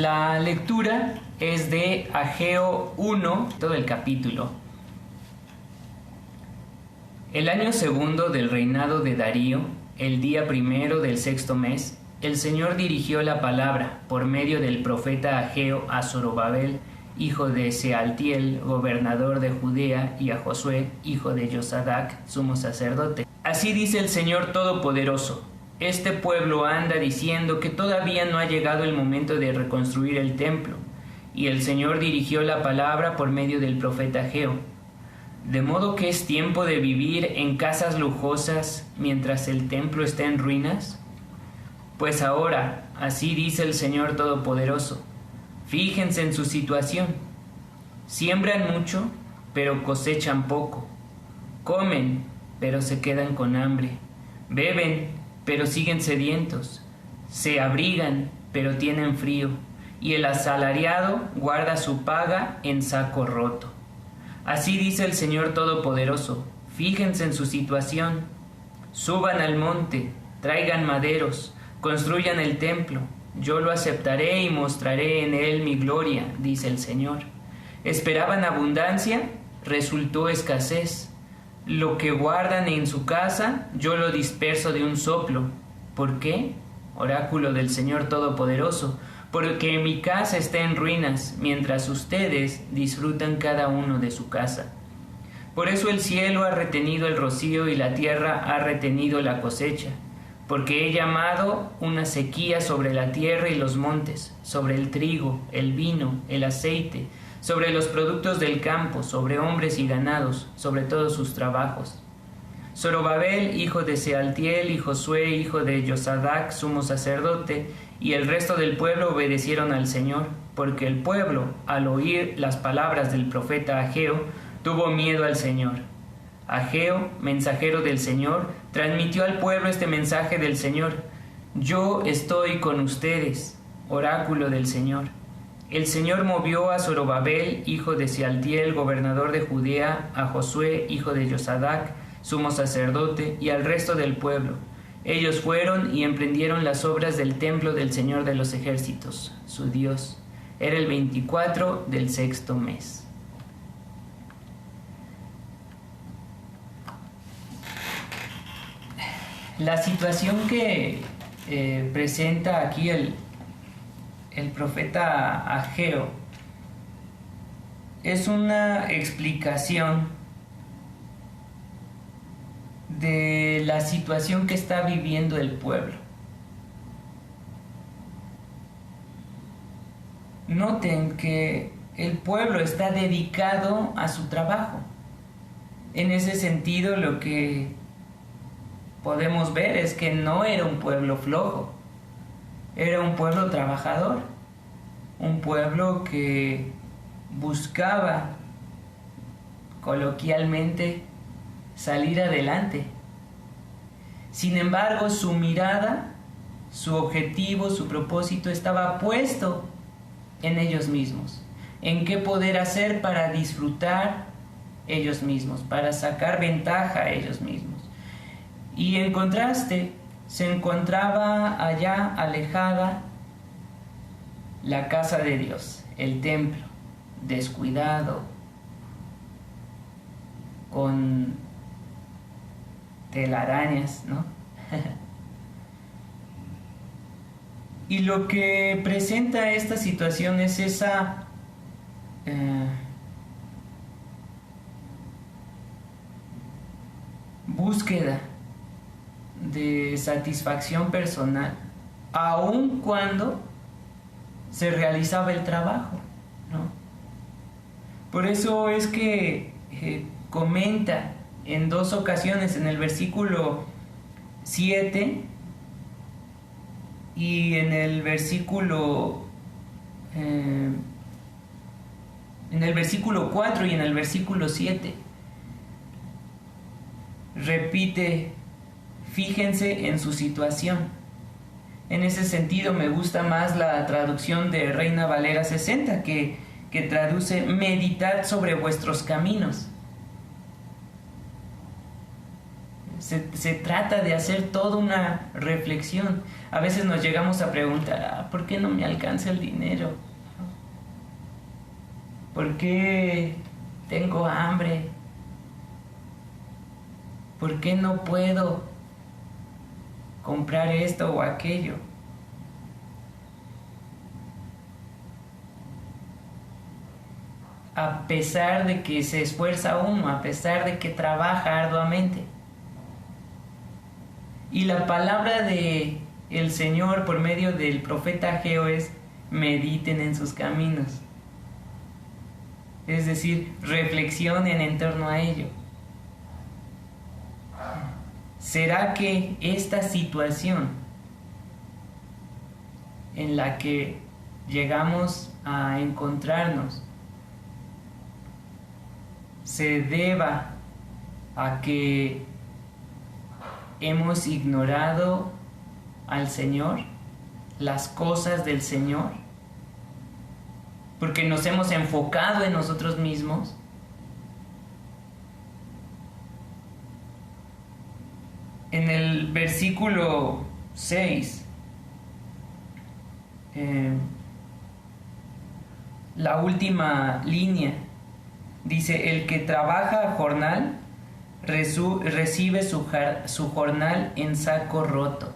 La lectura es de Ageo 1, todo el capítulo. El año segundo del reinado de Darío, el día primero del sexto mes, el Señor dirigió la palabra por medio del profeta Ageo a Zorobabel, hijo de Sealtiel, gobernador de Judea, y a Josué, hijo de Josadac, sumo sacerdote. Así dice el Señor Todopoderoso: este pueblo anda diciendo que todavía no ha llegado el momento de reconstruir el templo. Y el Señor dirigió la palabra por medio del profeta Ageo: de modo que es tiempo de vivir en casas lujosas mientras el templo está en ruinas. Pues ahora, así dice el Señor Todopoderoso, fíjense en su situación. Siembran mucho, pero cosechan poco. Comen, pero se quedan con hambre. Beben, pero siguen sedientos. Se abrigan, pero tienen frío. Y el asalariado guarda su paga en saco roto. Así dice el Señor Todopoderoso, fíjense en su situación. Suban al monte, traigan maderos, construyan el templo. Yo lo aceptaré y mostraré en él mi gloria, dice el Señor. ¿Esperaban abundancia? Resultó escasez. Lo que guardan en su casa, yo lo disperso de un soplo. ¿Por qué? Oráculo del Señor Todopoderoso, porque mi casa está en ruinas, mientras ustedes disfrutan cada uno de su casa. Por eso el cielo ha retenido el rocío y la tierra ha retenido la cosecha, porque he llamado una sequía sobre la tierra y los montes, sobre el trigo, el vino, el aceite, sobre los productos del campo, sobre hombres y ganados, sobre todos sus trabajos. Zorobabel, hijo de Sealtiel, y Josué, hijo de Josadac, sumo sacerdote, y el resto del pueblo obedecieron al Señor, porque el pueblo, al oír las palabras del profeta Ageo, tuvo miedo al Señor. Ageo, mensajero del Señor, transmitió al pueblo este mensaje del Señor: yo estoy con ustedes, oráculo del Señor. El Señor movió a Zorobabel, hijo de Sealtiel, gobernador de Judea, a Josué, hijo de Josadac, sumo sacerdote, y al resto del pueblo. Ellos fueron y emprendieron las obras del templo del Señor de los ejércitos, su Dios. Era el 24 del sexto mes. La situación que presenta aquí el profeta Ageo es una explicación de la situación que está viviendo el pueblo. Noten que el pueblo está dedicado a su trabajo. En ese sentido, lo que podemos ver es que no era un pueblo flojo, era un pueblo trabajador, un pueblo que buscaba, coloquialmente, salir adelante. Sin embargo, su mirada, su objetivo, su propósito estaba puesto en ellos mismos, en qué poder hacer para disfrutar ellos mismos, para sacar ventaja a ellos mismos. Y en contraste, se encontraba allá alejada la casa de Dios, el templo, descuidado, con telarañas, ¿no? Y lo que presenta esta situación es esa búsqueda de satisfacción personal, aun cuando se realizaba el trabajo, ¿no? Por eso es que comenta en dos ocasiones, en el versículo 7 y en el versículo 4 y en el versículo 7, repite: fíjense en su situación. En ese sentido me gusta más la traducción de Reina Valera 60, que traduce: meditad sobre vuestros caminos. Se trata de hacer toda una reflexión. A veces nos llegamos a preguntar, ¿por qué no me alcanza el dinero? ¿Por qué tengo hambre? ¿Por qué no puedo comprar esto o aquello? A pesar de que se esfuerza uno, a pesar de que trabaja arduamente. Y la palabra de el Señor por medio del profeta Ageo es: mediten en sus caminos. Es decir, reflexionen en torno a ello. ¿Será que esta situación en la que llegamos a encontrarnos se deba a que hemos ignorado al Señor, las cosas del Señor, porque nos hemos enfocado en nosotros mismos? En el versículo 6, la última línea, dice: el que trabaja a jornal recibe su jornal en saco roto.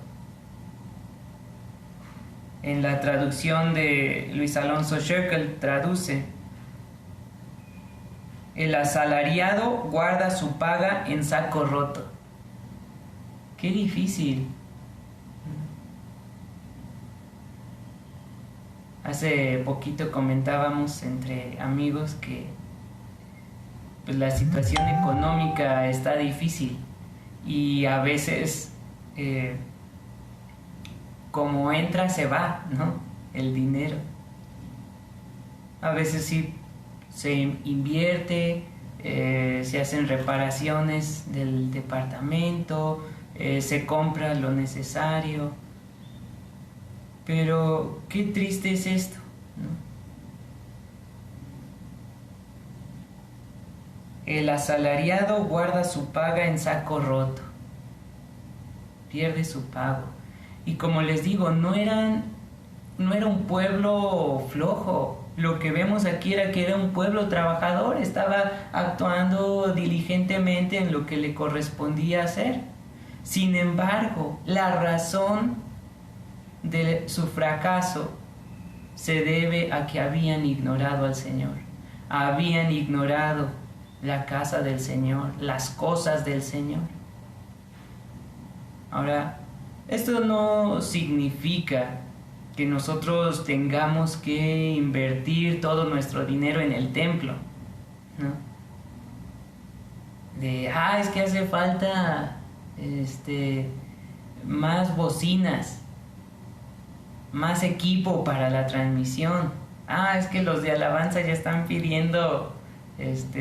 En la traducción de Luis Alonso Scherkel traduce: el asalariado guarda su paga en saco roto. Qué difícil. Hace poquito comentábamos entre amigos que pues la situación económica está difícil y a veces como entra se va, ¿no? El dinero. A veces sí se invierte, se hacen reparaciones del departamento, se compra lo necesario, pero qué triste es esto, ¿no? El asalariado guarda su paga en saco roto, pierde su pago. Y como les digo, no era un pueblo flojo. Lo que vemos aquí era que era un pueblo trabajador, estaba actuando diligentemente en lo que le correspondía hacer. Sin embargo, la razón de su fracaso se debe a que habían ignorado al Señor, habían ignorado la casa del Señor, las cosas del Señor. Ahora, esto no significa que nosotros tengamos que invertir todo nuestro dinero en el templo, ¿no? Es que hace falta más bocinas, más equipo para la transmisión. Es que los de alabanza ya están pidiendo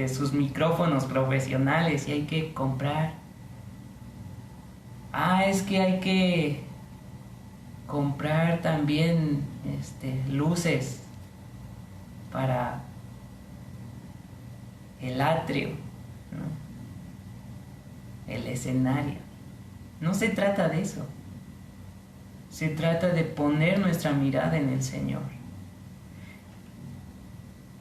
sus micrófonos profesionales y hay que comprar. Es que hay que comprar también luces para el atrio, ¿no? El escenario. No se trata de eso. Se trata de poner nuestra mirada en el Señor.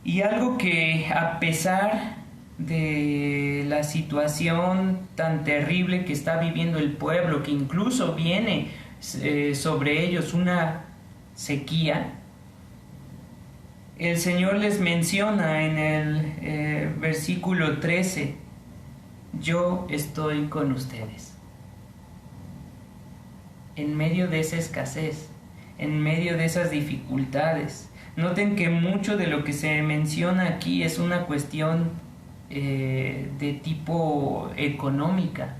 Y algo que, a pesar de la situación tan terrible que está viviendo el pueblo, que incluso viene sobre ellos una sequía, el Señor les menciona en el versículo 13: yo estoy con ustedes. En medio de esa escasez, en medio de esas dificultades. Noten que mucho de lo que se menciona aquí es una cuestión de tipo económica.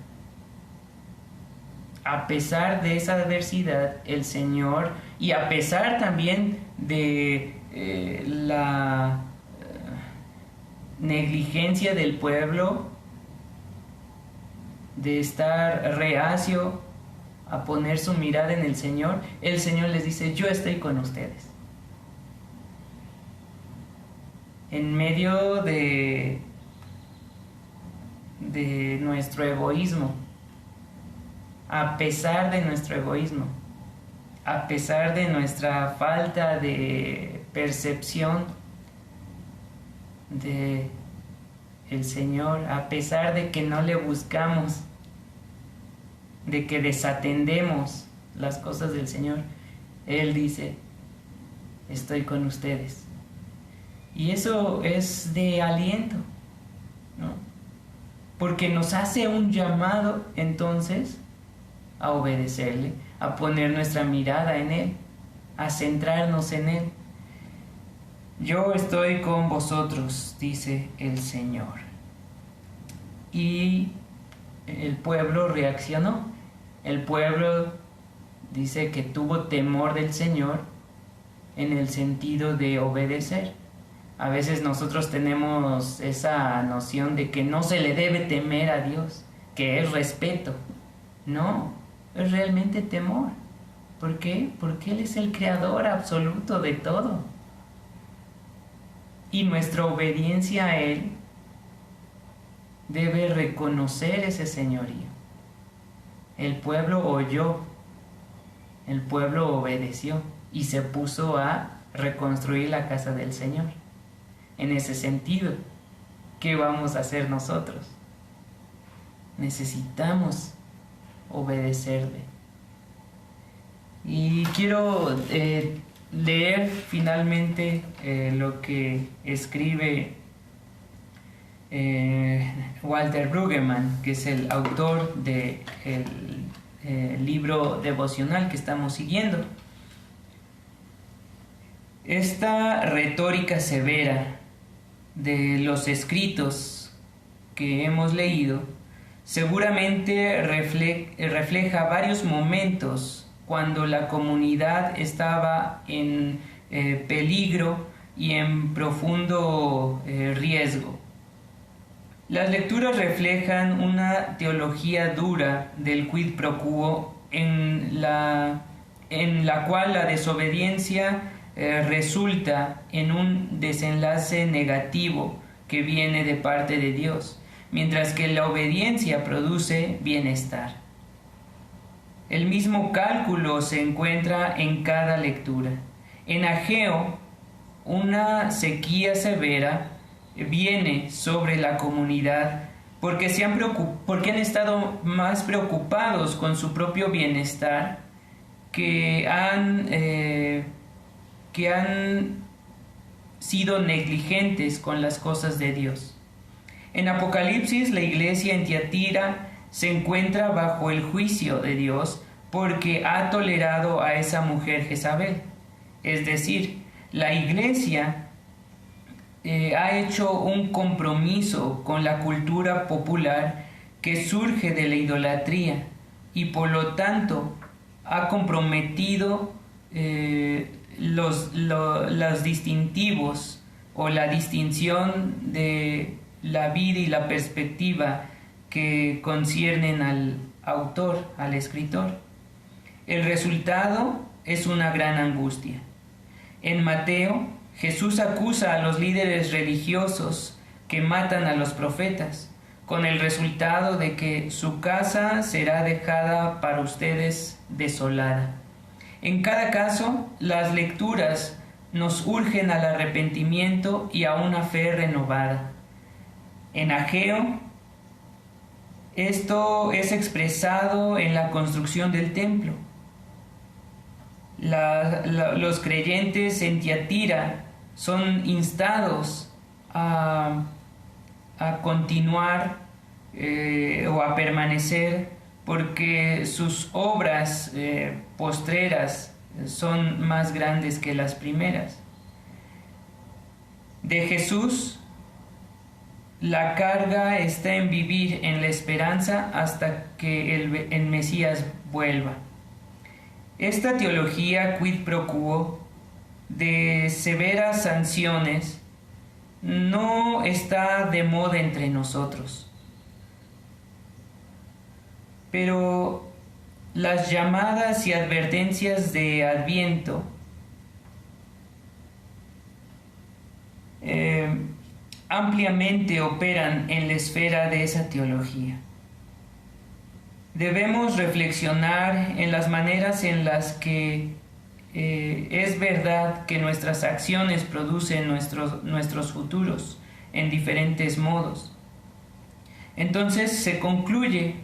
A pesar de esa adversidad, el Señor, y a pesar también de la negligencia del pueblo, de estar reacio a poner su mirada en el Señor les dice: yo estoy con ustedes. En medio de nuestro egoísmo, a pesar de nuestro egoísmo, a pesar de nuestra falta de percepción de el Señor, a pesar de que no le buscamos, de que desatendemos las cosas del Señor, Él dice: estoy con ustedes. Y eso es de aliento, ¿no? Porque nos hace un llamado entonces a obedecerle, a poner nuestra mirada en Él, a centrarnos en Él. Yo estoy con vosotros, dice el Señor. Y el pueblo reaccionó. El pueblo dice que tuvo temor del Señor en el sentido de obedecer. A veces nosotros tenemos esa noción de que no se le debe temer a Dios, que es respeto. No, es realmente temor. ¿Por qué? Porque Él es el creador absoluto de todo. Y nuestra obediencia a Él debe reconocer ese señorío. El pueblo oyó, el pueblo obedeció y se puso a reconstruir la casa del Señor. En ese sentido, ¿qué vamos a hacer nosotros? Necesitamos obedecerle. Y quiero leer finalmente lo que escribe Walter Brueggemann, que es el autor del libro devocional que estamos siguiendo. Esta retórica severa de los escritos que hemos leído seguramente refleja varios momentos cuando la comunidad estaba en peligro y en profundo riesgo. Las lecturas reflejan una teología dura del quid pro quo en la cual la desobediencia resulta en un desenlace negativo que viene de parte de Dios, mientras que la obediencia produce bienestar. El mismo cálculo se encuentra en cada lectura. En Ageo, una sequía severa viene sobre la comunidad porque han estado más preocupados con su propio bienestar que han sido negligentes con las cosas de Dios. En Apocalipsis, la iglesia en Tiatira se encuentra bajo el juicio de Dios porque ha tolerado a esa mujer Jezabel. Es decir, la iglesia ha hecho un compromiso con la cultura popular que surge de la idolatría y por lo tanto ha comprometido los distintivos o la distinción de la vida y la perspectiva que conciernen al autor, al escritor. El resultado es una gran angustia. En Mateo, Jesús acusa a los líderes religiosos que matan a los profetas, con el resultado de que su casa será dejada para ustedes desolada. En cada caso, las lecturas nos urgen al arrepentimiento y a una fe renovada. En Ageo, esto es expresado en la construcción del templo. Los creyentes en Tiatira son instados a continuar o a permanecer porque sus obras postreras son más grandes que las primeras. De Jesús, la carga está en vivir en la esperanza hasta que el Mesías vuelva. Esta teología quid pro quo de severas sanciones no está de moda entre nosotros. Pero las llamadas y advertencias de Adviento ampliamente operan en la esfera de esa teología. Debemos reflexionar en las maneras en las que es verdad que nuestras acciones producen nuestros futuros en diferentes modos. Entonces se concluye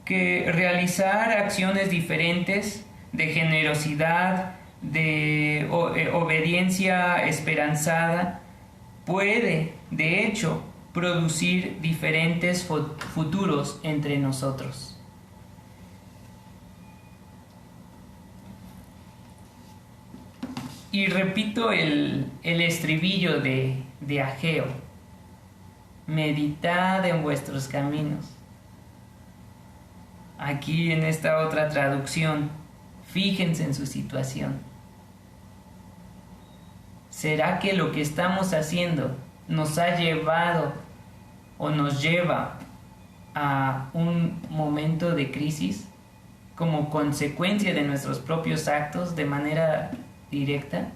que realizar acciones diferentes de generosidad, de obediencia esperanzada, puede, de hecho, producir diferentes futuros entre nosotros. Y repito el estribillo de Ageo: meditad en vuestros caminos. Aquí en esta otra traducción, fíjense en su situación. ¿Será que lo que estamos haciendo nos ha llevado o nos lleva a un momento de crisis como consecuencia de nuestros propios actos de manera directa?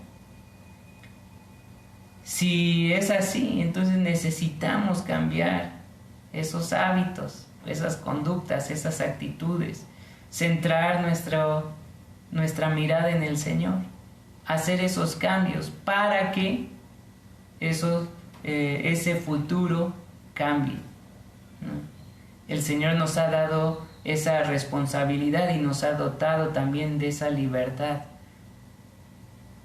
Si es así, entonces necesitamos cambiar esos hábitos, esas conductas, esas actitudes, centrar nuestra mirada en el Señor, hacer esos cambios para que ese futuro cambie, ¿no? El Señor nos ha dado esa responsabilidad y nos ha dotado también de esa libertad.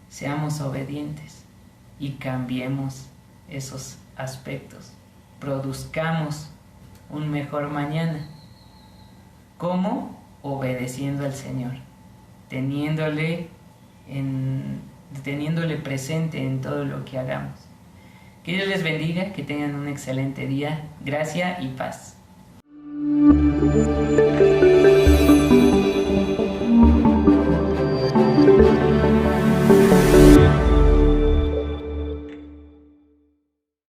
Seamos obedientes y cambiemos esos aspectos. Produzcamos un mejor mañana. ¿Cómo? Obedeciendo al Señor, teniéndole presente en todo lo que hagamos. Que Dios les bendiga, que tengan un excelente día. Gracia y paz.